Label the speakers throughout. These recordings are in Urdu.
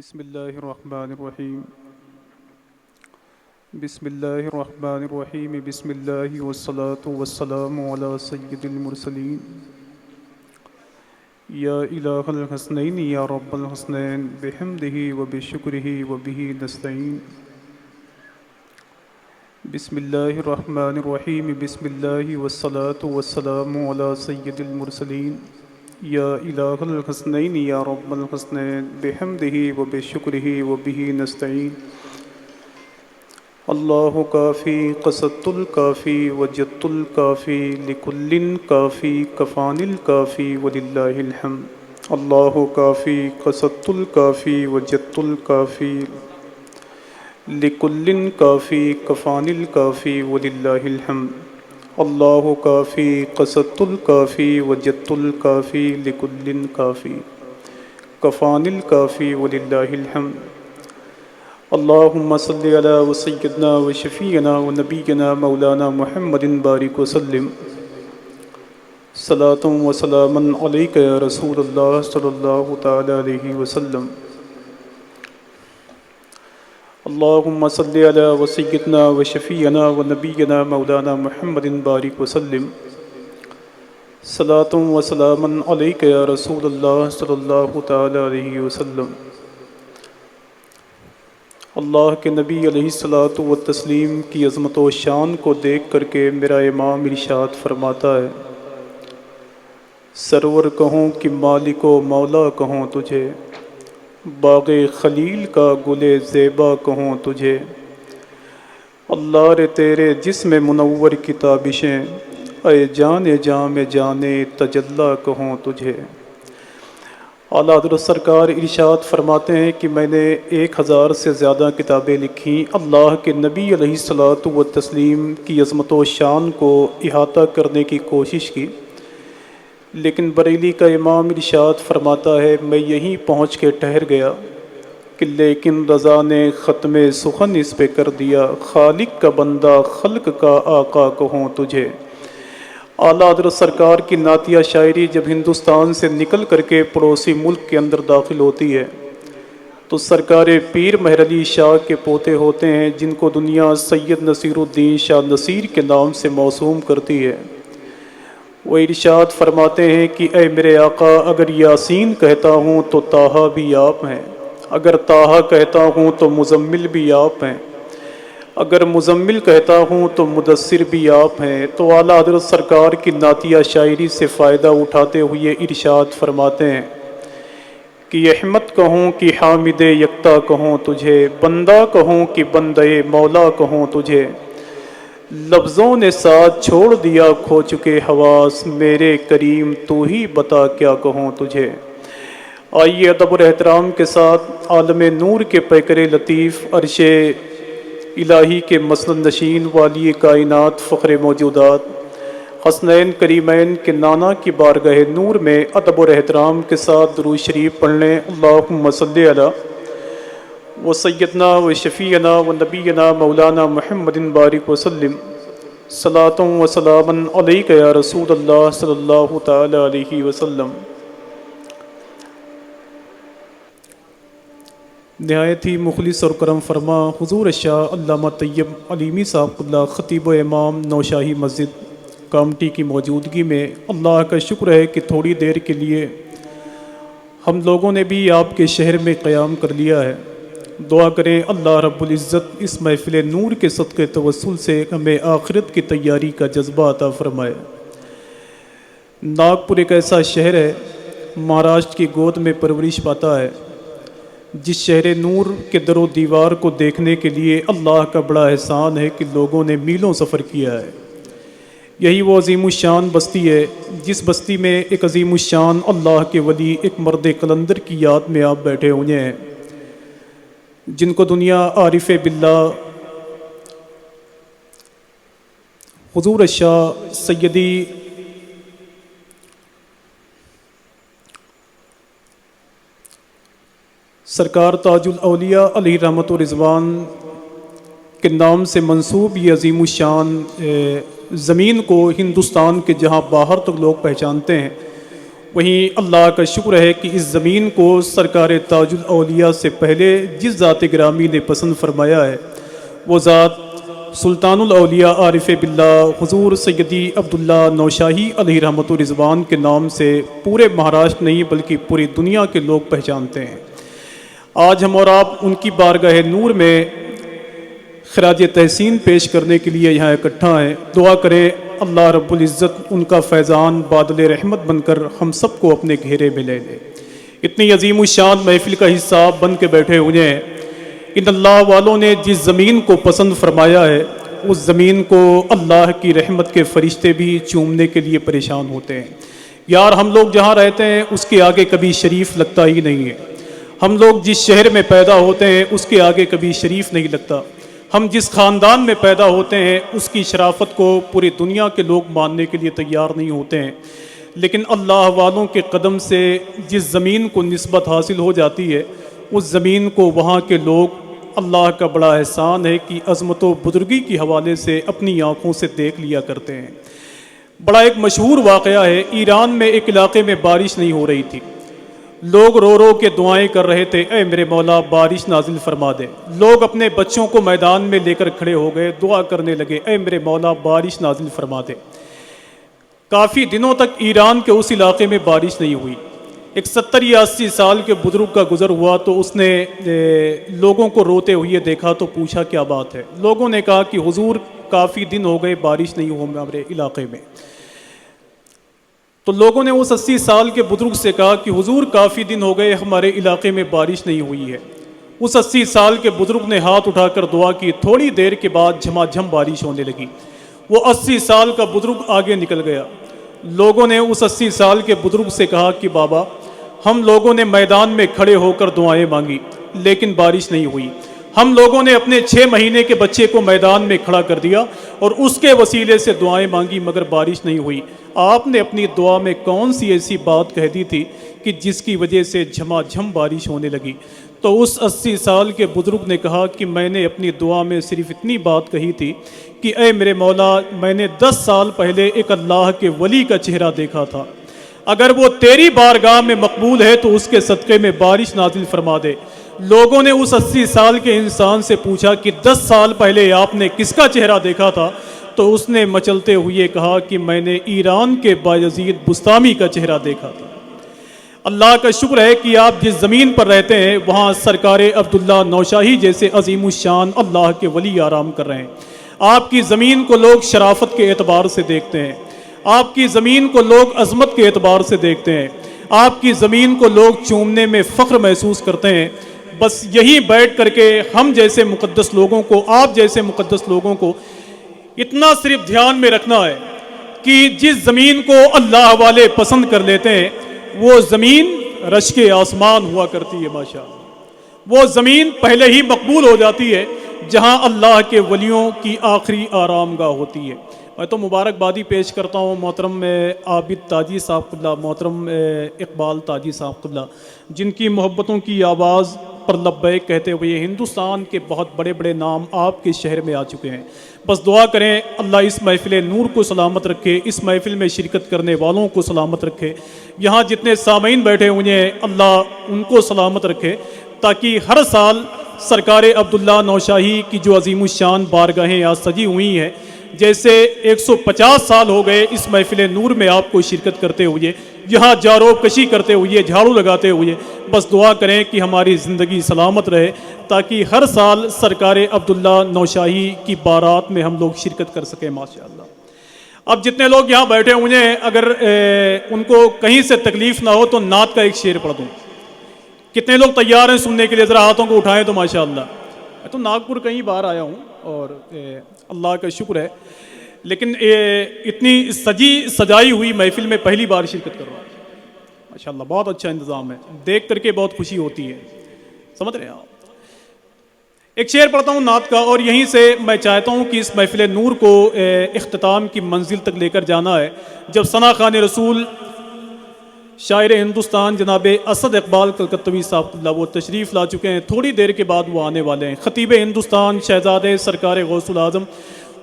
Speaker 1: بسم الله الرحمن الرحيم بسم الله الرحمن الرحيم بسم الله والصلاة والسلام على سيد المرسلين يا إله الحسنين يا رب الحسنين بحمده وبشكره وبه نستعين بسم الله الرحمن الرحيم بسم الله والصلاة والسلام على سيد المرسلين يا إله الحسنين يا رب الحسنين بحمده وبشكره وبه نستعين الله كافي قصدت الكافي وجدت الكافي لكل كافي كفاني الكافي ولله الحمد الله كافي قصدت الكافي وجدت الكافي لكل كافي كفاني الكافي ولله الحمد الله كافي قصدت الكافي وجدت الكافي لكل كافي كفاني الكافي ولله الحمد اللهم صل على سيدنا وشفيعنا ونبينا مولانا محمد بارك وسلم صلاة وسلاما عليك يا رسول الله صلى الله تعالى عليه وسلم اللهم صل على سيدنا وشفيعنا ونبينا مولانا محمد بارك وسلم صلاة وسلاما عليك يا رسول الله صلى الله تعالى عليه وسلم اللہ کے نبی علیہ الصلاۃ والتسلیم کی عظمت و شان کو دیکھ کر کے میرا امام ارشاد فرماتا ہے، سرور کہوں کہ مالک و مولا کہوں تجھے، باغ خلیل کا گل زیبا کہوں تجھے، اللہ رے تیرے جسم منور کی تابشیں، اے جان جام جانے تجلا کہوں تجھے۔ اعلیٰ حضرت سرکار ارشاد فرماتے ہیں کہ میں نے 1000 سے زیادہ کتابیں لکھیں، اللہ کے نبی علیہ الصلاۃ والتسلیم کی عظمت و شان کو احاطہ کرنے کی کوشش کی، لیکن بریلی کا امام ارشاد فرماتا ہے میں یہیں پہنچ کے ٹھہر گیا کہ لیکن رضا نے ختم سخن اس پہ کر دیا، خالق کا بندہ خلق کا آقا کہوں تجھے۔ اعلیٰ حضرت سرکار کی نعتیہ شاعری جب ہندوستان سے نکل کر کے پڑوسی ملک کے اندر داخل ہوتی ہے تو سرکار پیر مہر علی شاہ کے پوتے ہوتے ہیں، جن کو دنیا سید نصیر الدین شاہ نصیر کے نام سے موسوم کرتی ہے۔ وہ ارشاد فرماتے ہیں کہ اے میرے آقا، اگر یاسین کہتا ہوں تو طٰہٰ بھی آپ ہیں، اگر طٰہٰ کہتا ہوں تو مزمل بھی آپ ہیں، اگر مزمل کہتا ہوں تو مدثر بھی آپ ہیں۔ تو اعلیٰ حضرت سرکار کی نعتیہ شاعری سے فائدہ اٹھاتے ہوئے ارشاد فرماتے ہیں کہ احمد کہوں کہ حامد یکتا کہوں تجھے، بندہ کہوں کہ بندے مولا کہوں تجھے، لفظوں نے ساتھ چھوڑ دیا کھو چکے حواس، میرے کریم تو ہی بتا کیا کہوں تجھے۔ آئیے ادب و احترام کے ساتھ عالم نور کے پیکر لطیف، عرش الہی کے مسند نشین، والی کائنات، فخر موجودات، حسنین کریمین کے نانا کی بارگاہ نور میں ادب و احترام کے ساتھ درود شریف پڑھ لیں۔ اللہم صلی علی و سیدنا و شفیعنا و نبینا مولانا محمد بارک وسلم، صلاۃ و سلاما علیک یا رسول اللہ صلی اللہ تعالی علیہ وسلم۔ نہایت ہی مخلص اور کرم فرما حضور شاہ علامہ طیب علیمی صاحب قبلہ خطیب و امام نوشاہی مسجد کامٹی کی موجودگی میں اللہ کا شکر ہے کہ تھوڑی دیر کے لیے ہم لوگوں نے بھی آپ کے شہر میں قیام کر لیا ہے۔ دعا کریں اللہ رب العزت اس محفل نور کے صدقے توسل سے ہمیں آخرت کی تیاری کا جذبہ عطا فرمائے۔ ناگپور ایک ایسا شہر ہے، مہاراشٹر کی گود میں پرورش پاتا ہے، جس شہر نور کے در و دیوار کو دیکھنے کے لیے اللہ کا بڑا احسان ہے کہ لوگوں نے میلوں سفر کیا ہے۔ یہی وہ عظیم الشان بستی ہے جس بستی میں ایک عظیم الشان اللہ کے ولی، ایک مرد قلندر کی یاد میں آپ بیٹھے ہوئے ہیں، جن کو دنیا عارف باللہ حضور شاہ سیدی سرکار تاج الاولیاء علیہ رحمت و رضوان کے نام سے منسوب یہ عظیم الشان زمین کو ہندوستان کے جہاں باہر تک لوگ پہچانتے ہیں، وہیں اللہ کا شکر ہے کہ اس زمین کو سرکار تاج الاولیاء سے پہلے جس ذات گرامی نے پسند فرمایا ہے وہ ذات سلطان الاولیاء عارف باللہ حضور سیدی عبداللہ نوشاہی علیہ رحمۃ و رضوان کے نام سے پورے مہاراشٹر نہیں بلکہ پوری دنیا کے لوگ پہچانتے ہیں۔ آج ہم اور آپ ان کی بارگاہ نور میں خراج تحسین پیش کرنے کے لیے یہاں اکٹھا ہیں۔ دعا کریں اللہ رب العزت ان کا فیضان بادل رحمت بن کر ہم سب کو اپنے گھیرے میں لے لے۔ اتنی عظیم الشان محفل کا حصہ بن کے بیٹھے ہوئے ہیں۔ ان اللہ والوں نے جس زمین کو پسند فرمایا ہے اس زمین کو اللہ کی رحمت کے فرشتے بھی چومنے کے لیے پریشان ہوتے ہیں۔ یار ہم لوگ جہاں رہتے ہیں اس کے آگے کبھی شریف لگتا ہی نہیں ہے۔ ہم لوگ جس شہر میں پیدا ہوتے ہیں اس کے آگے کبھی شریف نہیں لگتا۔ ہم جس خاندان میں پیدا ہوتے ہیں اس کی شرافت کو پوری دنیا کے لوگ ماننے کے لیے تیار نہیں ہوتے ہیں، لیکن اللہ والوں کے قدم سے جس زمین کو نسبت حاصل ہو جاتی ہے اس زمین کو وہاں کے لوگ اللہ کا بڑا احسان ہے کہ عظمت و بزرگی کے حوالے سے اپنی آنکھوں سے دیکھ لیا کرتے ہیں۔ بڑا ایک مشہور واقعہ ہے، ایران میں ایک علاقے میں بارش نہیں ہو رہی تھی، لوگ رو رو کے دعائیں کر رہے تھے، اے میرے مولا بارش نازل فرما دے۔ لوگ اپنے بچوں کو میدان میں لے کر کھڑے ہو گئے، دعا کرنے لگے، اے میرے مولا بارش نازل فرما دے۔ کافی دنوں تک ایران کے اس علاقے میں بارش نہیں ہوئی۔ ایک 70 یا 80 سال کے بزرگ کا گزر ہوا تو اس نے لوگوں کو روتے ہوئے دیکھا تو پوچھا کیا بات ہے؟ لوگوں نے کہا کہ حضور کافی دن ہو گئے بارش نہیں ہو ہمارے علاقے میں۔ تو لوگوں نے اس 80 سال کے بزرگ سے کہا کہ حضور کافی دن ہو گئے ہمارے علاقے میں بارش نہیں ہوئی ہے۔ اس 80 سال کے بزرگ نے ہاتھ اٹھا کر دعا کی، تھوڑی دیر کے بعد جھما جھم بارش ہونے لگی۔ وہ 80 سال کا بزرگ آگے نکل گیا۔ لوگوں نے اس 80 سال کے بزرگ سے کہا کہ بابا ہم لوگوں نے میدان میں کھڑے ہو کر دعائیں مانگی لیکن بارش نہیں ہوئی۔ ہم لوگوں نے اپنے 6 مہینے کے بچے کو میدان میں کھڑا کر دیا اور اس کے وسیلے سے دعائیں مانگی مگر بارش نہیں ہوئی۔ آپ نے اپنی دعا میں کون سی ایسی بات کہہ دی تھی کہ جس کی وجہ سے جھما جھم بارش ہونے لگی؟ تو اس 80 سال کے بزرگ نے کہا کہ میں نے اپنی دعا میں صرف اتنی بات کہی تھی کہ اے میرے مولا میں نے 10 سال پہلے ایک اللہ کے ولی کا چہرہ دیکھا تھا، اگر وہ تیری بارگاہ میں مقبول ہے تو اس کے صدقے میں بارش نازل فرما دے۔ لوگوں نے اس 80 سال کے انسان سے پوچھا کہ 10 سال پہلے آپ نے کس کا چہرہ دیکھا تھا؟ تو اس نے مچلتے ہوئے کہا کہ میں نے ایران کے بایزید بستامی کا چہرہ دیکھا تھا۔ اللہ کا شکر ہے کہ آپ جس زمین پر رہتے ہیں وہاں سرکار عبداللہ نوشاہی جیسے عظیم الشان اللہ کے ولی آرام کر رہے ہیں۔ آپ کی زمین کو لوگ شرافت کے اعتبار سے دیکھتے ہیں، آپ کی زمین کو لوگ عظمت کے اعتبار سے دیکھتے ہیں، آپ کی زمین کو لوگ چومنے میں فخر محسوس کرتے ہیں۔ بس یہی بیٹھ کر کے ہم جیسے مقدس لوگوں کو، آپ جیسے مقدس لوگوں کو اتنا صرف دھیان میں رکھنا ہے کہ جس زمین کو اللہ والے پسند کر لیتے ہیں وہ زمین رشک آسمان ہوا کرتی ہے ماشاءاللہ۔ وہ زمین پہلے ہی مقبول ہو جاتی ہے جہاں اللہ کے ولیوں کی آخری آرام گاہ ہوتی ہے۔ میں تو مبارکبادی پیش کرتا ہوں محترم عابد تاجی صاحب قبلہ، محترم اقبال تاجی صاحب قبلہ، جن کی محبتوں کی آواز پر لبیک کہتے ہوئے ہندوستان کے بہت بڑے بڑے نام آپ کے شہر میں آ چکے ہیں۔ بس دعا کریں اللہ اس محفل نور کو سلامت رکھے، اس محفل میں شرکت کرنے والوں کو سلامت رکھے، یہاں جتنے سامعین بیٹھے ہوئے ہیں اللہ ان کو سلامت رکھے، تاکہ ہر سال سرکار عبداللہ نوشاہی کی جو عظیم الشان بارگاہیں آج سجی ہوئی ہیں، جیسے 150 سال ہو گئے اس محفل نور میں آپ کو شرکت کرتے ہوئے، یہاں جارو کشی کرتے ہوئے، جھاڑو لگاتے ہوئے، بس دعا کریں کہ ہماری زندگی سلامت رہے تاکہ ہر سال سرکار عبداللہ نوشاہی کی بارات میں ہم لوگ شرکت کر سکیں ماشاءاللہ۔ اب جتنے لوگ یہاں بیٹھے ہوئے ہیں اگر ان کو کہیں سے تکلیف نہ ہو تو نعت کا ایک شعر پڑھ دوں۔ کتنے لوگ تیار ہیں سننے کے لیے؟ ذرا ہاتھوں کو اٹھائیں تو ماشاءاللہ۔ میں تو ناگپور کہیں باہر آیا ہوں اور اللہ کا شکر ہے، لیکن اتنی سجائی ہوئی محفل میں پہلی بار شرکت کر رہا ہوں ماشاءاللہ۔ بہت اچھا انتظام ہے، دیکھ کر کے بہت خوشی ہوتی ہے، سمجھ رہے ہیں آپ۔ ایک شعر پڑھتا ہوں نعت کا، اور یہیں سے میں چاہتا ہوں کہ اس محفل نور کو اختتام کی منزل تک لے کر جانا ہے۔ جب ثنا خوان رسول شاعر ہندوستان جناب اسد اقبال کلکتوی صاحب وہ تشریف لا چکے ہیں، تھوڑی دیر کے بعد وہ آنے والے ہیں۔ خطیب ہندوستان شہزادے سرکار غوث العظم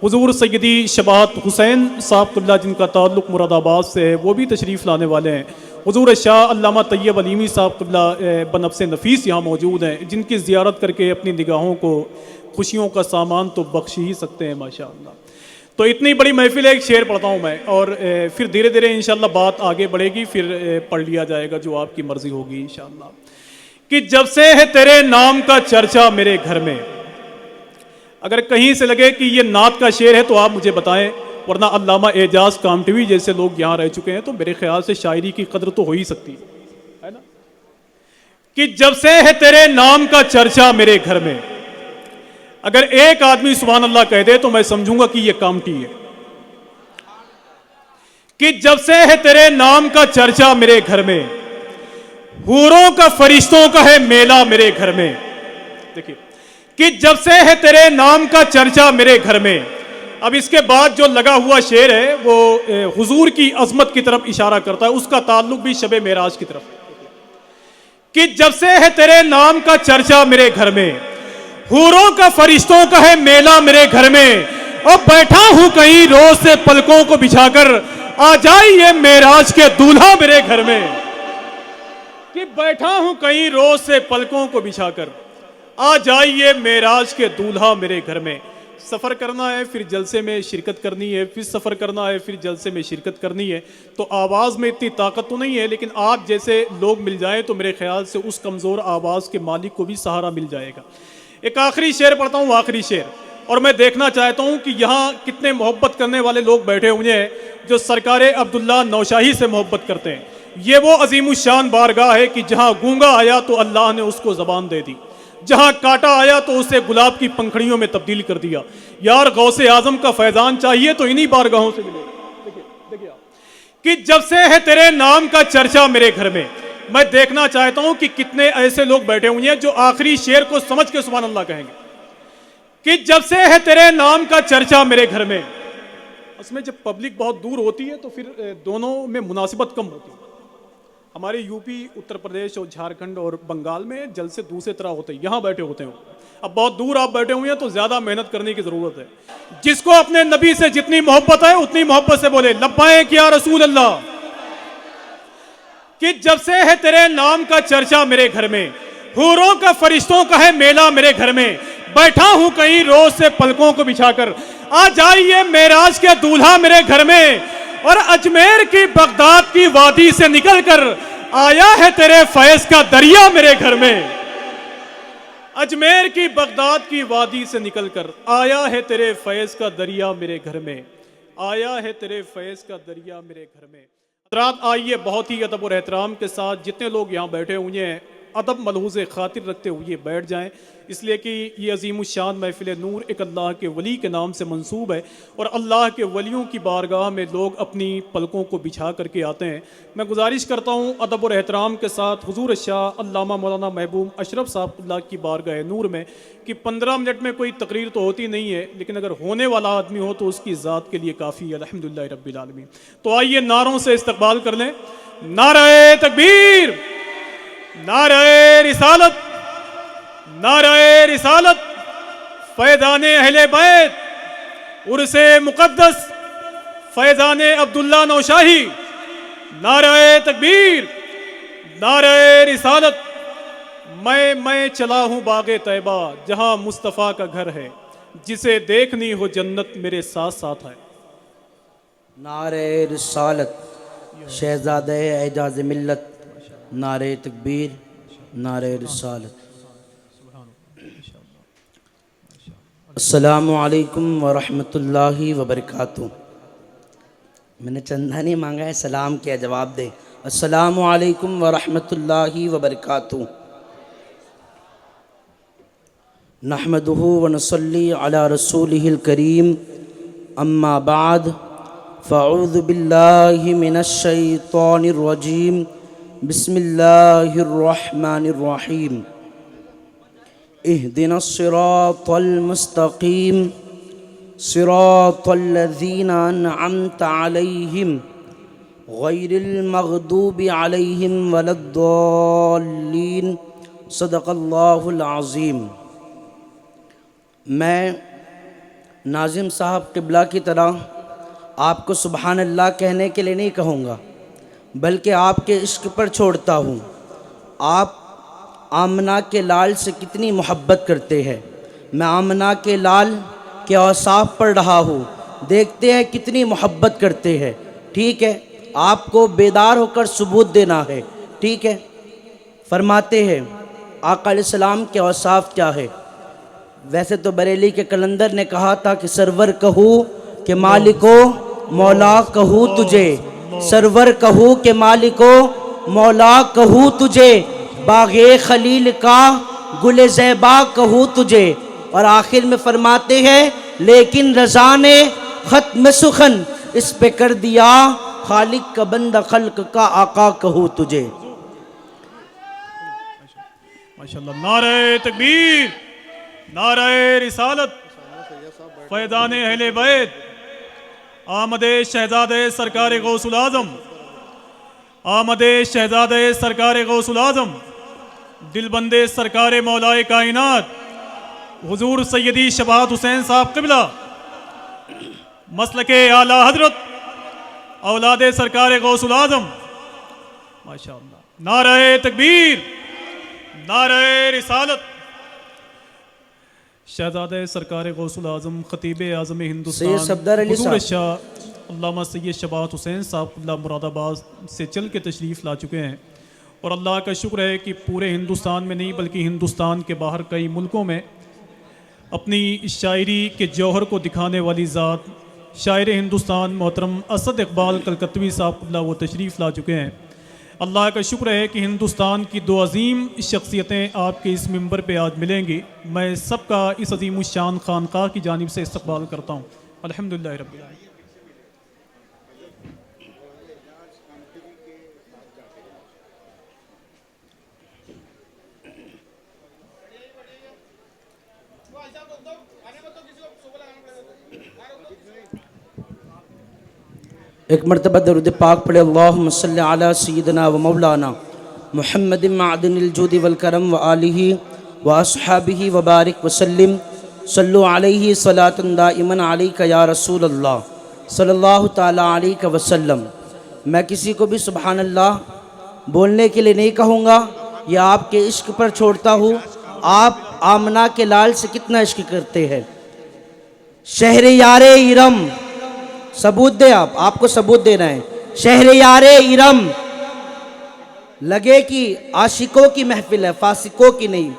Speaker 1: حضور سیدی شباہت حسین صاحب اللہ جن کا تعلق مراد آباد سے ہے، وہ بھی تشریف لانے والے ہیں۔ حضور شاہ علامہ طیب علیمی صاحب قبلہ بنفس نفیس یہاں موجود ہیں، جن کی زیارت کر کے اپنی نگاہوں کو خوشیوں کا سامان تو بخش ہی سکتے ہیں ماشاءاللہ۔ تو اتنی بڑی محفل ہے، ایک شعر پڑھتا ہوں میں، اور پھر دھیرے دھیرے انشاءاللہ بات آگے بڑھے گی، پھر پڑھ لیا جائے گا جو آپ کی مرضی ہوگی انشاءاللہ۔ کہ جب سے ہے تیرے نام کا چرچا میرے گھر میں، اگر کہیں سے لگے کہ یہ نعت کا شعر ہے تو آپ مجھے بتائیں، ورنہ علامہ اعجاز کامٹوی جیسے لوگ یہاں رہ چکے ہیں تو میرے خیال سے شاعری کی قدر تو ہو ہی سکتی ہے نا۔ کہ جب سے ہے تیرے نام کا چرچا میرے گھر میں، اگر ایک آدمی سبحان اللہ کہہ دے تو میں سمجھوں گا کہ یہ کامٹی ہے۔ کہ جب سے ہے تیرے نام کا چرچا میرے گھر میں، حوروں کا فرشتوں کا ہے میلہ میرے گھر میں۔ دیکھیے کہ جب سے ہے تیرے نام کا چرچا میرے گھر میں، اب اس کے بعد جو لگا ہوا شعر ہے وہ حضور کی عظمت کی طرف اشارہ کرتا ہے، اس کا تعلق بھی شب معراج کی طرف۔ کہ جب سے ہے تیرے نام کا چرچا میرے گھر میں، حوروں کا فرشتوں کا ہے میلہ میرے گھر میں، اور بیٹھا ہوں کہیں روز سے پلکوں کو بچھا کر، آ جائیے معراج کے دولہا میرے گھر میں۔ کہ بیٹھا ہوں کہیں روز سے پلکوں کو بچھا کر، آ جائیے معراج کے دولہا میرے گھر میں۔ سفر کرنا ہے پھر جلسے میں شرکت کرنی ہے، پھر سفر کرنا ہے پھر جلسے میں شرکت کرنی ہے، تو آواز میں اتنی طاقت تو نہیں ہے، لیکن آپ جیسے لوگ مل جائیں تو میرے خیال سے اس کمزور آواز کے مالک کو بھی سہارا مل جائے گا۔ ایک آخری شعر پڑھتا ہوں، آخری شعر، اور میں دیکھنا چاہتا ہوں کہ یہاں کتنے محبت کرنے والے لوگ بیٹھے ہوئے ہیں جو سرکار عبداللہ نوشاہی سے محبت کرتے ہیں۔ یہ وہ عظیم الشان بارگاہ ہے کہ جہاں گونگا آیا تو اللہ نے اس کو زبان دے دی، جہاں کاٹا آیا تو اسے گلاب کی پنکھڑیوں میں تبدیل کر دیا۔ یار غوث اعظم کا فیضان چاہیے تو انہی بارگاہوں سے ملے گا۔ دیکھیے کہ جب سے ہے تیرے نام کا چرچا میرے گھر میں، میں دیکھنا چاہتا ہوں کہ کتنے ایسے لوگ بیٹھے ہوئے ہیں جو آخری شعر کو سمجھ کے سبحان اللہ کہیں گے۔ کہ جب سے ہے تیرے نام کا چرچا میرے گھر میں، اس میں جب پبلک بہت دور ہوتی ہے تو پھر دونوں میں مناسبت کم ہوتی ہے۔ ہمارے یو پی، اتر پردیش اور جھارکھنڈ اور بنگال میں جلسے دوسرے طرح ہوتے ہیں، یہاں بیٹھے ہوتے ہیں۔ اب بہت دور آپ بیٹھے ہوئے ہیں تو زیادہ محنت کرنے کی ضرورت ہے۔ جس کو اپنے نبی سے جتنی محبت ہے اتنی محبت سے بولے لبیک یا رسول اللہ۔ کہ جب سے ہے تیرے نام کا چرچا میرے گھر میں، حوروں کا فرشتوں کا ہے میلہ میرے گھر میں، بیٹھا ہوں کہیں روز سے پلکوں کو بچھا کر، آ جائیے معراج کے دولہا میرے گھر میں، اور اجمیر کی بغداد کی وادی سے نکل کر آیا ہے تیرے فیض کا دریا میرے گھر میں۔ اجمیر کی بغداد کی وادی سے نکل کر آیا ہے تیرے فیض کا دریا میرے گھر میں، آیا ہے تیرے فیض کا دریا میرے گھر میں۔ حضرات آئیے بہت ہی ادب اور احترام کے ساتھ جتنے لوگ یہاں بیٹھے ہوئے ہیں ادب ملحوظ خاطر رکھتے ہوئے بیٹھ جائیں، اس لیے کہ یہ عظیم الشان محفل نور ایک اللہ کے ولی کے نام سے منسوب ہے، اور اللہ کے ولیوں کی بارگاہ میں لوگ اپنی پلکوں کو بچھا کر کے آتے ہیں۔ میں گزارش کرتا ہوں ادب اور احترام کے ساتھ حضور شاہ علامہ مولانا محبوب اشرف صاحب اللہ کی بارگاہ نور میں کہ 15 منٹ میں کوئی تقریر تو ہوتی نہیں ہے، لیکن اگر ہونے والا آدمی ہو تو اس کی ذات کے لیے کافی ہے۔ الحمدللہ رب العالمین۔ تو آئیے نعروں سے استقبال کر لیں۔ نعرہ تکبیر، نعرہ رسالت، نعرہ رسالت، فیضان اہل بیت، عرس مقدس فیضان عبداللہ نوشاہی، نعرہ تکبیر، نعرہ رسالت۔ میں چلا ہوں باغ طیبہ جہاں مصطفیٰ کا گھر ہے، جسے دیکھنی ہو جنت میرے ساتھ ساتھ ہے۔
Speaker 2: نعرہ رسالت، شہزادہ اعجاز ملت، نعرہ تکبیر، نعرہ رسالت۔ السلام علیکم ورحمۃ اللہ وبرکاتہ۔ میں نے چندہ نہیں مانگا ہے، سلام کیا، جواب دے۔ السلام علیکم ورحمۃ اللہ وبرکاتہ۔ نحمدہ ونصلی علی رسولہ الکریم، اما بعد، فاعوذ باللہ من الشیطان الرجیم، بسم اللہ الرحمن الرحیم۔ اہدنا الصراط المستقیم، صراط الذین انعمت علیہم، غیر المغضوب علیہم ولا الضالین۔ صدق اللہ العظیم۔ میں ناظم صاحب قبلہ کی طرح آپ کو سبحان اللہ کہنے کے لیے نہیں کہوں گا، بلکہ آپ کے عشق پر چھوڑتا ہوں۔ آپ آمنہ کے لال سے کتنی محبت کرتے ہیں، میں آمنہ کے لال کے اوصاف پڑھ رہا ہوں، دیکھتے ہیں کتنی محبت کرتے ہیں۔ ٹھیک ہے، آپ کو بیدار ہو کر ثبوت دینا ہے۔ ٹھیک ہے، فرماتے ہیں آقا علیہ السلام کے اوصاف کیا ہے۔ ویسے تو بریلی کے کلندر نے کہا تھا کہ سرور کہوں کہ مالکو مولا کہوں تجھے، سرور کہوں کہ مالکو مولا کہوں تجھے، باغ خلیل کا گل زیبا کہوں تجھے۔ اور آخر میں فرماتے ہیں لیکن رضا نے ختم سخن اس پہ کر دیا، خالق کا بندہ خلق کا آقا کہوں تجھے۔
Speaker 3: ماشاءاللہ، نعرہ تکبیر، نعرہ رسالت، فیضان اہل بیت، آمد شہزادہ سرکار غوث العظم، آمد شہزادہ سرکار غوث العظم، دل بندے سرکار مولائے کائنات حضور سیدی شفاعت حسین صاحب قبلہ، مسلک اعلیٰ حضرت اولاد سرکار غوث العظم۔ ماشاءاللہ، نعرہ تکبیر، نعرہ رسالت، شہزادہ سرکار غوث العظم خطیب اعظم ہندوستان
Speaker 2: سید صفدر علی
Speaker 3: حضور
Speaker 2: صاحب
Speaker 3: شاہ علامہ سید شفاعت حسین صاحب اللہ مراد آباد سے چل کے تشریف لا چکے ہیں، اور اللہ کا شکر ہے کہ پورے ہندوستان میں نہیں بلکہ ہندوستان کے باہر کئی ملکوں میں اپنی شاعری کے جوہر کو دکھانے والی ذات شاعر ہندوستان محترم اسد اقبال کلکتوی صاحب اللہ وہ تشریف لا چکے ہیں۔ اللہ کا شکر ہے کہ ہندوستان کی دو عظیم شخصیتیں آپ کے اس منبر پہ آج ملیں گی۔ میں سب کا اس عظیم الشان خانقاہ کی جانب سے استقبال کرتا ہوں۔ الحمدللہ رب العالمین۔
Speaker 2: ایک مرتبہ درود پاک پڑھے، اللہم صلی علی سیدنا و مولانا محمد معدن الجود والکرم و آلہ و اصحابہ و بارک وسلم، صلو علیہ صلاۃ دائما علیک یا رسول اللہ صلی اللہ تعالیٰ علیہ وسلم۔ میں کسی کو بھی سبحان اللہ بولنے کے لیے نہیں کہوں گا، یہ آپ کے عشق پر چھوڑتا ہوں۔ آپ آمنہ کے لال سے کتنا عشق کرتے ہیں۔ شہر یار ارم، ثبوت دے، آپ کو ثبوت دینا ہے۔ شہر یار ارم، لگے کہ عاشقوں کی محفل ہے، فاسقوں کی نہیں۔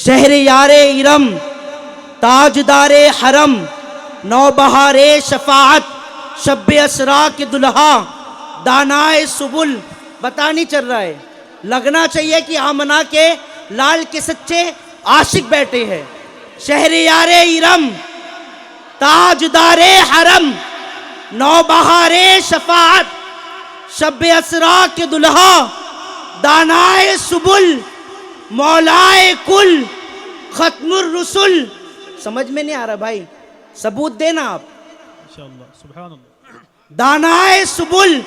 Speaker 2: شہر یار ارم، تاجدار حرم، نوبہار شفاعت، شب اسرا کے دلہا، دانائے سبل۔ پتہ نہیں چل رہا ہے، لگنا چاہیے کہ آمنہ کے لال کے سچے عاشق بیٹھے ہیں۔ شہر یار ارم، تاجدار حرم، نوبہار شفاعت، شب اسرا کے دلہا، دانائے سبل، مولائے کل، ختم الرسل۔ سمجھ میں نہیں آ رہا بھائی، ثبوت دینا آپ۔
Speaker 3: انشاءاللہ، سبحان اللہ۔
Speaker 2: دانائے سبل،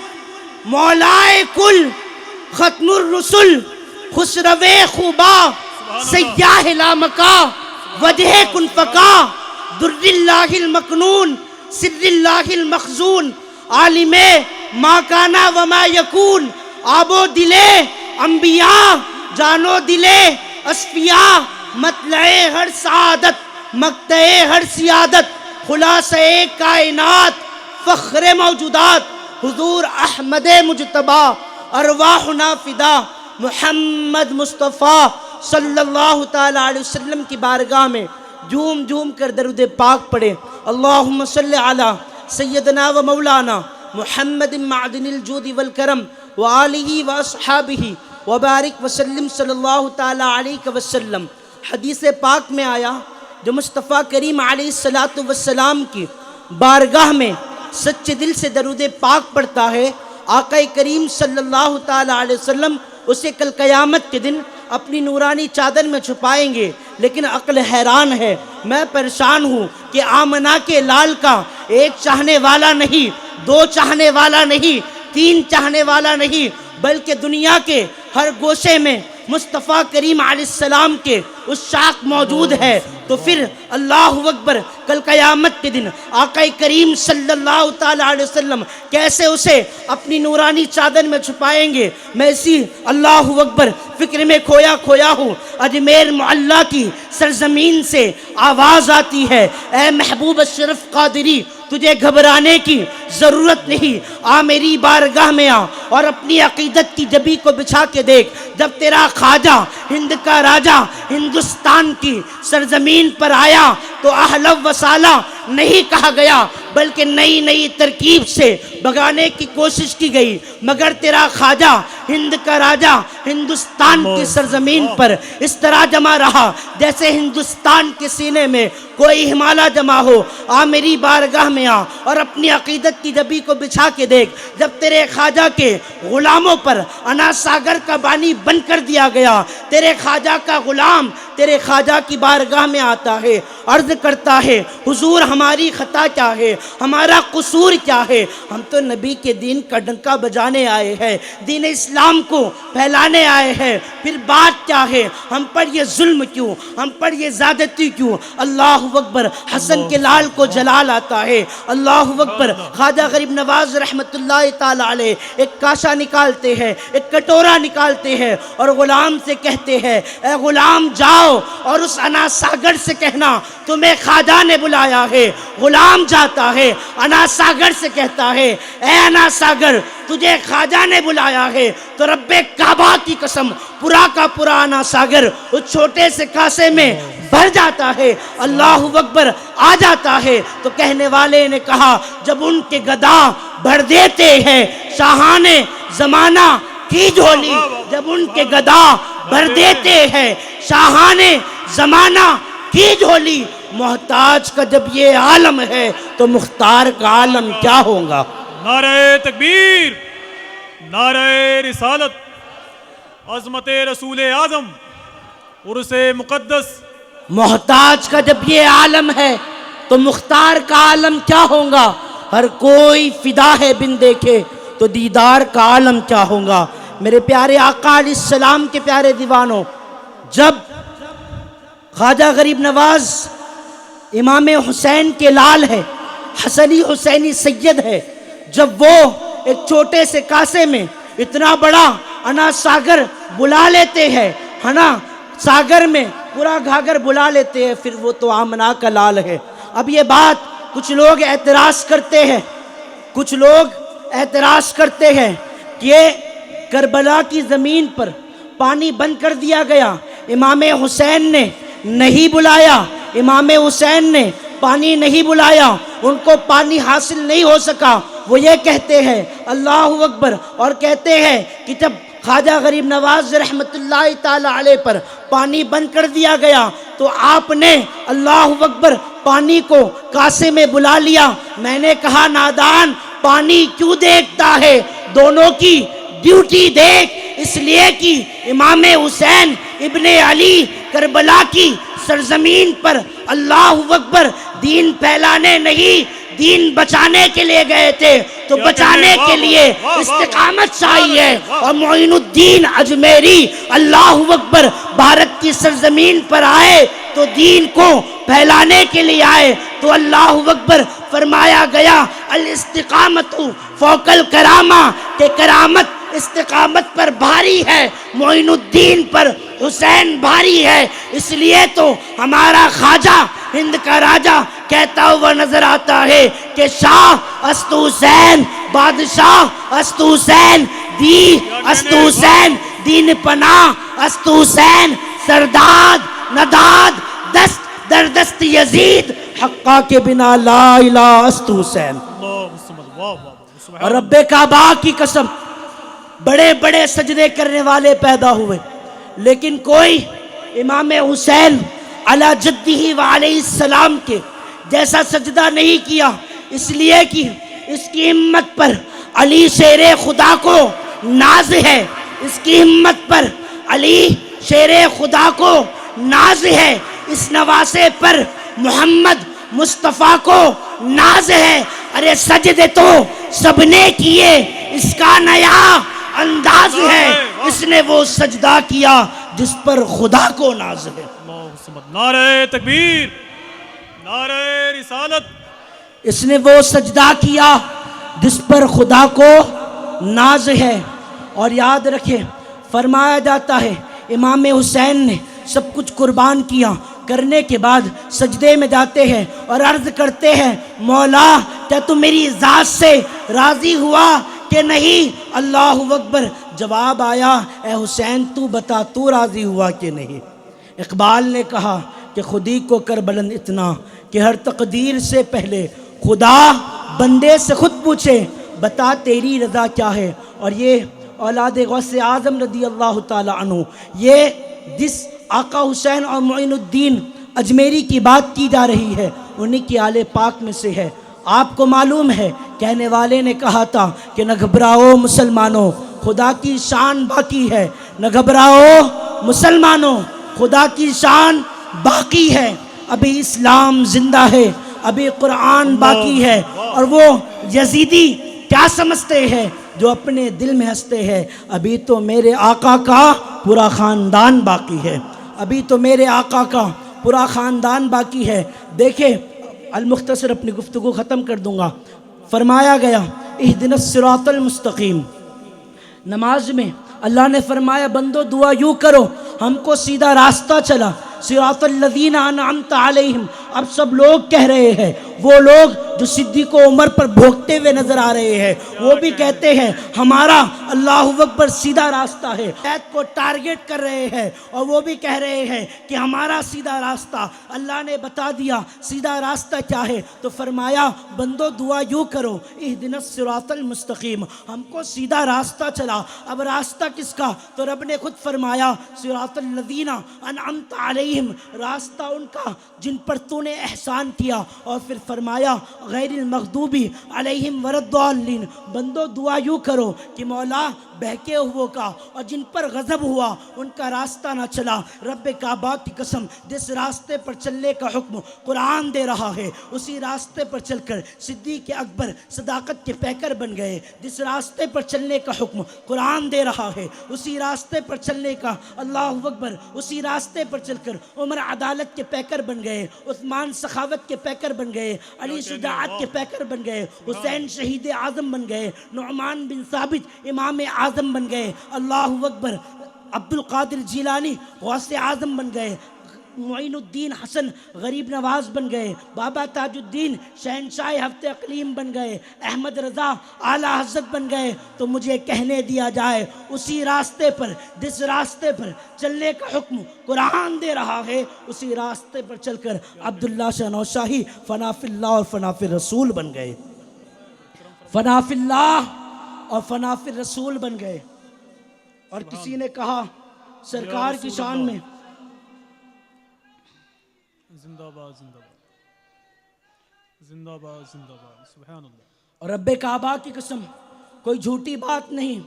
Speaker 2: مولائے کل، ختم الرسل، خسرو خوبا، سیاہ لامکا، وجہ کن فکا، در اللہ المکنون، سر اللہ المخزون، عالم ما کانا وما یکون، آب و دلے انبیاء، جانو دلے اصفیاء، مطلع ہر سعادت، مقطع ہر سیادت، خلاصہ کائنات، فخر موجودات، حضور احمد مجتبی، ارواحنا فدا، محمد مصطفیٰ صلی اللہ تعالیٰ علیہ وسلم کی بارگاہ میں جھوم جھوم کر درود پاک پڑھیں۔ اللہم صلی علی سیدنا و مولانا محمد معدن الجود والکرم و آلہ و اصحابہ و بارک وسلم صلی اللہ تعالیٰ علیہ وسلم۔ حدیث پاک میں آیا جو مصطفیٰ کریم علیہ السلام کی بارگاہ میں سچے دل سے درود پاک پڑھتا ہے، آقا کریم صلی اللہ تعالیٰ علیہ وسلم اسے کل قیامت کے دن اپنی نورانی چادر میں چھپائیں گے۔ لیکن عقل حیران ہے، میں پریشان ہوں کہ آمنہ کے لال کا ایک چاہنے والا نہیں، دو چاہنے والا نہیں، تین چاہنے والا نہیں، بلکہ دنیا کے ہر گوشے میں مصطفیٰ کریم علیہ السلام کے اس شاخ موجود ہے تو پھر اللہ اکبر کل قیامت کے دن آقا کریم صلی اللہ تعالی علیہ وسلم کیسے اسے اپنی نورانی چادر میں چھپائیں گے. میں اسی اللہ اکبر فکر میں کھویا ہوں. اجمیر معلیٰ کی سرزمین سے آواز آتی ہے، اے محبوب اشرف قادری تجھے گھبرانے کی ضرورت نہیں، آ میری بارگاہ میں آ اور اپنی عقیدت کی جبی کو بچھا کے دیکھ. جب تیرا خواجہ ہند کا راجہ ہندوستان کی سرزمین پر آیا تو اہلا و سہلا نہیں کہا گیا بلکہ نئی ترکیب سے بگانے کی کوشش کی گئی. مگر تیرا خواجہ ہند کا راجہ ہندوستان کی سرزمین پر اس طرح جمع رہا جیسے ہندوستان کے سینے میں کوئی ہمالیہ جمع ہو. آ میری بارگاہ میں آ اور اپنی عقیدت کی جبی کو بچھا کے دیکھ. جب تیرے خواجہ کے غلاموں پر انا ساگر کا بانی بن کر دیا گیا، تیرے خواجہ کا غلام تیرے خواجہ کی بارگاہ میں آتا ہے، عرض کرتا ہے حضور ہماری خطا کیا ہے، ہمارا قصور کیا ہے؟ ہم تو نبی کے دین کا ڈنکا بجانے آئے ہیں، دین اسلام کو پھیلانے آئے ہیں، پھر بات کیا ہے؟ ہم پر یہ ظلم کیوں، ہم پر یہ زیادتی کیوں؟ اللہ اکبر. حسن کے لال کو جلال آتا ہے. اللہ اکبر. خواجہ غریب نواز رحمت اللہ تعالی علیہ ایک کاشا نکالتے ہیں، ایک کٹورا نکالتے ہیں اور غلام سے کہتے ہیں اے غلام جاؤ اور اس انا ساگر سے کہنا تمہیں خواجہ نے بلایا ہے. غلام جاتا ہے، انا ساگر سے کہتا ہے اے انا ساگر تجھے خواجہ نے بلایا ہے. تو رب کعبہ کی قسم پورا کا پورا انا ساگر اس چھوٹے سے کاسے میں بھر جاتا ہے. اللہ اکبر. آ جاتا ہے تو کہنے والے نے کہا جب ان کے گدا بھر دیتے ہیں شاہان زمانہ کی جھولی، جب ان کے گدا بھر دیتے ہیں شاہان زمانہ کی جھولی، محتاج کا جب یہ عالم ہے تو مختار کا عالم کیا ہوگا؟
Speaker 3: نعرہ تکبیر، نعرہ رسالت، عظمت رسول اعظم، عرس مقدس.
Speaker 2: محتاج کا جب یہ عالم ہے تو مختار کا عالم کیا ہوگا؟ ہر کوئی فدا ہے بن دیکھے تو دیدار کا عالم کیا ہوگا؟ میرے پیارے آقا علیہ السلام کے پیارے دیوانوں، جب خواجہ غریب نواز امام حسین کے لال ہے، حسنی حسینی سید ہے، جب وہ ایک چھوٹے سے کاسے میں اتنا بڑا انا ساگر بلا لیتے ہیں، ہنا ساگر میں پورا گھاگر بلا لیتے ہیں، پھر وہ تو آمنہ کا لال ہے. اب یہ بات کچھ لوگ اعتراض کرتے ہیں، کچھ لوگ اعتراض کرتے ہیں کہ کربلا کی زمین پر پانی بند کر دیا گیا، امام حسین نے نہیں بلایا، امام حسین نے پانی نہیں بلایا، ان کو پانی حاصل نہیں ہو سکا. وہ یہ کہتے ہیں اللہ اکبر اور کہتے ہیں کہ جب خواجہ غریب نواز رحمت اللہ تعالی علیہ پر پانی بند کر دیا گیا تو آپ نے اللہ اکبر پانی کو کاسے میں بلا لیا. میں نے کہا نادان پانی کیوں دیکھتا ہے، دونوں کی ڈیوٹی دیکھ، اس لیے کہ امام حسین ابن علی کربلا کی سرزمین پر اللہ اکبر دین پھیلانے نہیں دین بچانے کے لیے گئے تھے، تو بچانے کے لیے استقامت چاہیے. اور معین الدین اجمیری اللہ اکبر بھارت کی سرزمین پر آئے تو دین کو پھیلانے کے لیے آئے. تو اللہ اکبر فرمایا گیا الاستقامت فوق الکرامہ، کہ کرامت استقامت پر بھاری ہے، معین الدین پر حسین بھاری ہے. اس لیے تو ہمارا خواجہ ہند کا راجہ کہتا ہوا نظر آتا ہے کہ شاہ است حسین، بادشاہ است حسین، دی است حسین، دین پناہ است حسین، سرداد نداد دست در دست یزید، حقا کے بنا لا الہ است حسین. اور رب کعبہ کی قسم بڑے بڑے سجدے کرنے والے پیدا ہوئے، لیکن کوئی امام حسین علی جدہ و علیہ السلام کے جیسا سجدہ نہیں کیا. اس لیے کہ اس کی ہمت پر علی شیر خدا کو ناز ہے، اس کی ہمت پر علی شیر خدا کو ناز ہے، اس نواسے پر محمد مصطفیٰ کو ناز ہے. ارے سجدے تو سب نے کیے، اس کا نیا انداز ہے، اس نے وہ سجدہ کیا جس پر خدا کو ناز ہے۔
Speaker 3: اللہ صمد۔ نعرہ تکبیر، نعرہ رسالت۔
Speaker 2: اس نے وہ سجدہ کیا جس پر خدا کو ناز ہے۔ اور یاد رکھے، فرمایا جاتا ہے امام حسین نے سب کچھ قربان کیا، کرنے کے بعد سجدے میں جاتے ہیں اور عرض کرتے ہیں مولا کیا تو میری ذات سے راضی ہوا کہ نہیں؟ اللہ اکبر۔ جواب آیا اے حسین تو بتا تو راضی ہوا کہ نہیں؟ اقبال نے کہا کہ خودی کو کر بلند اتنا کہ ہر تقدیر سے پہلے خدا بندے سے خود پوچھے بتا تیری رضا کیا ہے۔ اور یہ اولاد غوث اعظم رضی اللہ تعالی عنہ، یہ جس آقا حسین اور معین الدین اجمیری کی بات کی جا رہی ہے انہی کی آل پاک میں سے ہے۔ آپ کو معلوم ہے کہنے والے نے کہا تھا کہ نہ گھبراؤ مسلمانوں، خدا کی شان باقی ہے، نہ گھبراؤ مسلمانوں، خدا کی شان باقی ہے۔ ابھی اسلام زندہ ہے، ابھی قرآن باقی ہے۔ اور وہ یزیدی کیا سمجھتے ہیں جو اپنے دل میں ہنستے ہیں؟ ابھی تو میرے آقا کا پورا خاندان باقی ہے، ابھی تو میرے آقا کا پورا خاندان باقی ہے۔ دیکھیں المختصر اپنی گفتگو ختم کر دوں گا۔ فرمایا گیا اہدنا الصراط المستقیم، نماز میں اللہ نے فرمایا بندو دعا یوں کرو ہم کو سیدھا راستہ چلا، صراط الذین انعمت علیہم۔ اب سب لوگ کہہ رہے ہیں، وہ لوگ جو صدیق و عمر پر بھوکتے ہوئے نظر آ رہے ہیں وہ بھی کہتے ہیں ہمارا اللہ اکبر سیدھا راستہ ہے، ہدایت کو ٹارگٹ کر رہے ہیں اور وہ بھی کہہ رہے ہیں کہ ہمارا سیدھا راستہ۔ اللہ نے بتا دیا سیدھا راستہ کیا ہے، تو فرمایا بندو دعا یوں کرو اہدنا الصراط المستقیم، ہم کو سیدھا راستہ چلا۔ اب راستہ کس کا؟ تو رب نے خود فرمایا صراط الذین انعمت علیہم، راستہ ان کا جن پر تو نے احسان کیا۔ اور پھر فرمایا غیر المغضوب علیہم ولا بندو دعا یوں کرو کہ مولا بہکے ہوئے کا اور جن پر غضب ہوا ان کا راستہ نہ چلا۔ رب کعبہ کی قسم جس راستے پر چلنے کا حکم قرآن دے رہا ہے اسی راستے پر چل کر صدیق اکبر صداقت کے پیکر بن گئے۔ جس راستے پر چلنے کا حکم قرآن دے رہا ہے اسی راستے پر چلنے کا اللہ اکبر، اسی راستے پر چل کر عمر عدالت کے پیکر بن گئے، عثمان سخاوت کے پیکر بن گئے، علی شجاعت کے پیکر بن گئے، حسین شہید اعظم بن گئے، نعمان بن ثابت امام اعظم بن گئے، اللہ اکبر، عبد القادر جیلانی غوث اعظم بن گئے، معین الدین حسن غریب نواز بن گئے، بابا تاج الدین شہنشاہ ہفت اقلیم بن گئے، احمد رضا اعلیٰ حضرت بن گئے۔ تو مجھے کہنے دیا جائے اسی راستے پر جس راستے پر چلنے کا حکم قرآن دے رہا ہے اسی راستے پر چل کر عبداللہ شاہ نوشاہی فنا فی اللہ اور فنا فی الرسول بن گئے، فنا فی اللہ اور فنا فی الرسول بن گئے۔ اور کسی نے کہا سرکار کی شان میں
Speaker 3: زندہ باد، زندہ باد، زندہ باد، زندہ باد، سبحان اللہ۔
Speaker 2: اور رب کعبہ کی قسم کوئی جھوٹی بات نہیں،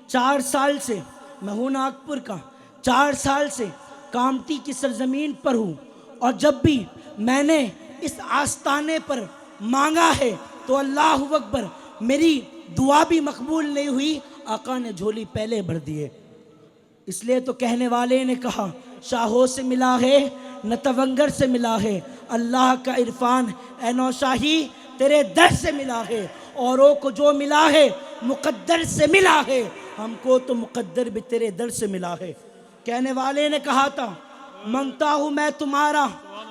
Speaker 2: 4 سال سے میں ہوں ناگپور کا، 4 سال سے کامتی کی سرزمین پر ہوں، اور جب بھی میں نے اس آستانے پر مانگا ہے تو اللہ اکبر میری دعا بھی مقبول نہیں ہوئی، آقا نے جھولی پہلے بھر دیے۔ اس لیے تو کہنے والے نے کہا شاہوں سے ملا ہے نہ تونگر سے ملا ہے، اللہ کا عرفان اے نوشاہی تیرے در سے ملا ہے، اوروں کو جو ملا ہے مقدر سے ملا ہے، ہم کو تو مقدر بھی تیرے در سے ملا ہے۔ کہنے والے نے کہا تھا منگتا ہوں میں تمہارا،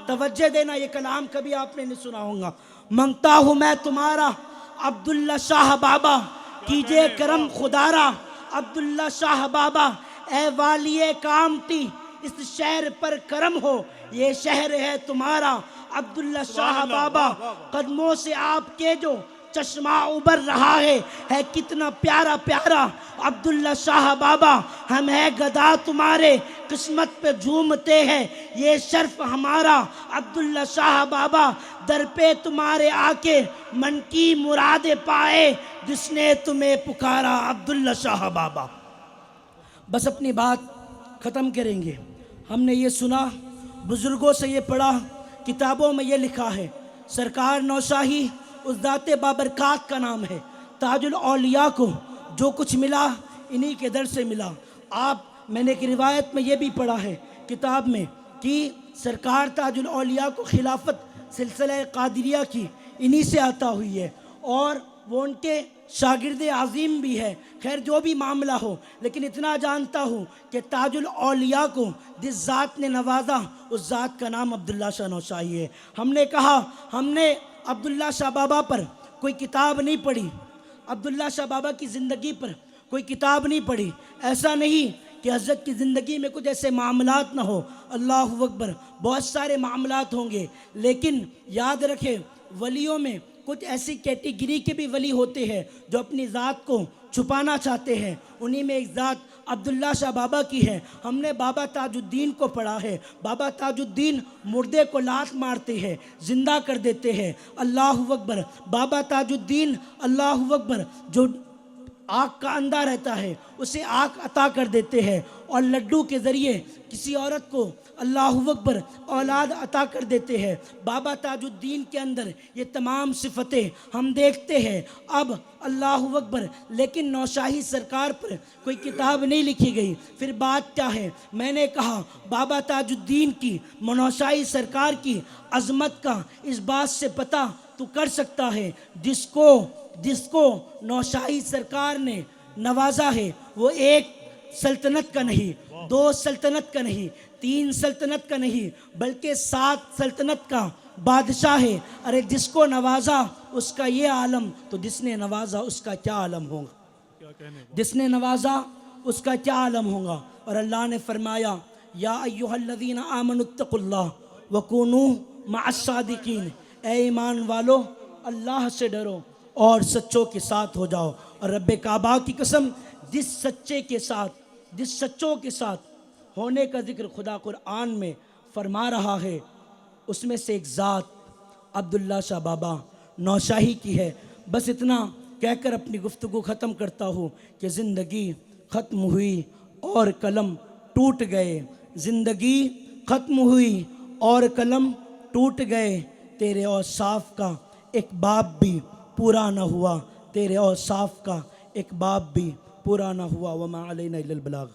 Speaker 2: توجہ دینا یہ کلام کبھی آپ نے نہیں سنا ہوگا، منگتا ہوں میں تمہارا عبداللہ شاہ بابا کیجئے کرم خدارا، عبداللہ شاہ بابا اے والی کامتی اس شہر پر کرم ہو، یہ شہر ہے تمہارا، عبداللہ شاہ بابا قدموں سے آپ کے جو چشمہ ابھر رہا ہے کتنا پیارا پیارا، عبداللہ شاہ بابا ہم ہے گدا تمہارے قسمت پہ جھومتے ہیں یہ شرف ہمارا، عبداللہ شاہ بابا در پہ تمہارے آ کے من کی مراد پائے جس نے تمہیں پکارا، عبداللہ شاہ بابا۔ بس اپنی بات ختم کریں گے۔ ہم نے یہ سنا، بزرگوں سے یہ پڑھا، کتابوں میں یہ لکھا ہے، سرکار نوشاہی اس ذات بابرکات کا نام ہے، تاج الاولیاء کو جو کچھ ملا انہی کے در سے ملا۔ آپ میں نے ایک روایت میں یہ بھی پڑھا ہے کتاب میں کہ سرکار تاج الاولیاء کو خلافت سلسلہ قادریہ کی انہی سے عطا ہوئی ہے، اور وہ ان کے شاگرد عظیم بھی ہے۔ خیر جو بھی معاملہ ہو، لیکن اتنا جانتا ہوں کہ تاج الاولیاء کو جس ذات نے نوازا اس ذات کا نام عبداللہ شاہ نوشاہی ہے۔ ہم نے کہا ہم نے عبداللہ شاہ بابا پر کوئی کتاب نہیں پڑھی، عبداللہ شاہ بابا کی زندگی پر کوئی کتاب نہیں پڑھی۔ ایسا نہیں کہ حضرت کی زندگی میں کچھ ایسے معاملات نہ ہو، اللہ اکبر، بہت سارے معاملات ہوں گے، لیکن یاد رکھیں ولیوں میں کچھ ایسی کیٹیگری کے بھی ولی ہوتے ہیں جو اپنی ذات کو چھپانا چاہتے ہیں، انہی میں ایک ذات عبداللہ شاہ بابا کی ہے۔ ہم نے بابا تاج الدین کو پڑھا ہے، بابا تاج الدین مردے کو لات مارتے ہیں، زندہ کر دیتے ہیں، اللہ اکبر۔ بابا تاج الدین اللہ اکبر جو آنکھ کا اندھا رہتا ہے اسے آنکھ عطا کر دیتے ہیں، اور لڈو کے ذریعے کسی عورت کو اللہ اکبر اولاد عطا کر دیتے ہیں۔ بابا تاج الدین کے اندر یہ تمام صفتیں ہم دیکھتے ہیں۔ اب اللہ اکبر، لیکن نوشاہی سرکار پر کوئی کتاب نہیں لکھی گئی۔ پھر بات کیا ہے؟ میں نے کہا بابا تاج الدین کی، نوشاہی سرکار کی عظمت کا اس بات سے پتہ تو کر سکتا ہے جس کو نوشاہی سرکار نے نوازا ہے وہ ایک سلطنت کا نہیں، 2 سلطنت کا نہیں، 3 سلطنت کا نہیں، بلکہ 7 سلطنت کا بادشاہ ہے۔ ارے جس کو نوازا اس کا یہ عالم، تو جس نے نوازا اس کا کیا عالم ہوگا؟ جس نے نوازا اس کا کیا عالم ہوگا؟ اور اللہ نے فرمایا یا ایھا الذین آمنوا اتقوا اللہ وکونوا مع الصادقین، اے ایمان والو اللہ سے ڈرو اور سچوں کے ساتھ ہو جاؤ۔ اور رب کعبہ کی قسم، جس سچوں کے ساتھ ہونے کا ذکر خدا قرآن میں فرما رہا ہے، اس میں سے ایک ذات عبداللہ شاہ بابا نوشاہی کی ہے۔ بس اتنا کہہ کر اپنی گفتگو ختم کرتا ہوں کہ زندگی ختم ہوئی اور قلم ٹوٹ گئے، زندگی ختم ہوئی اور قلم ٹوٹ گئے، تیرے اوصاف کا ایک باب بھی پورا نہ ہوا، تیرے اوصاف کا ایک باب بھی پورا نہ ہوا، وما علینا الا البلاغ۔